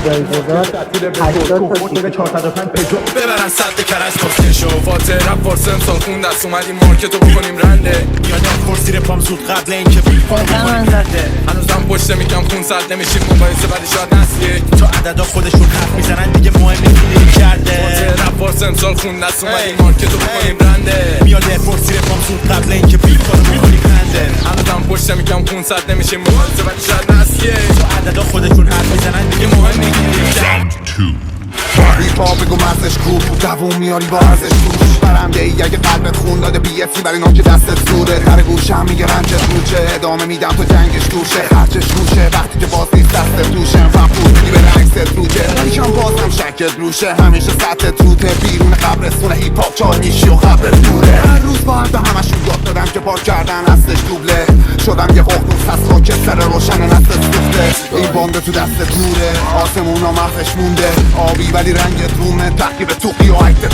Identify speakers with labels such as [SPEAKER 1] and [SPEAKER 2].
[SPEAKER 1] جایگزار 80 تا
[SPEAKER 2] ببرن صد کرج پاسشو فاتر رپ فارس امسال خون دست اومدیم مارکتو بکنیم رنده
[SPEAKER 3] بیان پرسی رپام زود قبل اینکه بیفام بکنیم رنده
[SPEAKER 2] هنوزم پشته میگم خون سرد نمیشیم مقایسه ولی شاید نسیه
[SPEAKER 3] تا عددا خودشون حرف میزنن دیگه مهم نیست کرده
[SPEAKER 2] فاتر رپ فارس امسال خون دست اومدیم مارکتو بکنیم رنده
[SPEAKER 3] بیان پرسی رپام زود قبل اینکه بیفام بکنیم رنده
[SPEAKER 2] هنوزم پشته میگم خون سرد نمیشیم مقایسه ولی شاید نسیه
[SPEAKER 3] تا عددا خودشون حرف میزنن دیگه مهم نیست
[SPEAKER 4] ریپا بگو مرزش کو دووم میاری با ارزش توش برنده ای اگه قلبت خون داده بی‌اسی برای اینا که دستت زوده در گوشم میگه رنجت روچه ادامه میدم تو جنگش توشه خرچش روشه وقتی که باز نیست دستت توشه و پول میدی به رنگست روچه ولیکم بازم شکت روشه همیشه سطحت روته بیرون قبرستون هیپ هاپ چار میشی و خبرت دوره هر روز با هم به همشون یاد دادم که پارک کردن هستش دوبله شدم یه ققنوس از خاک سر روشن نستت سوخته این بانده تو دستت نوره آسمون ها مغزش مونده آبی ولی رنگت رومه تحقیب توقی و عکت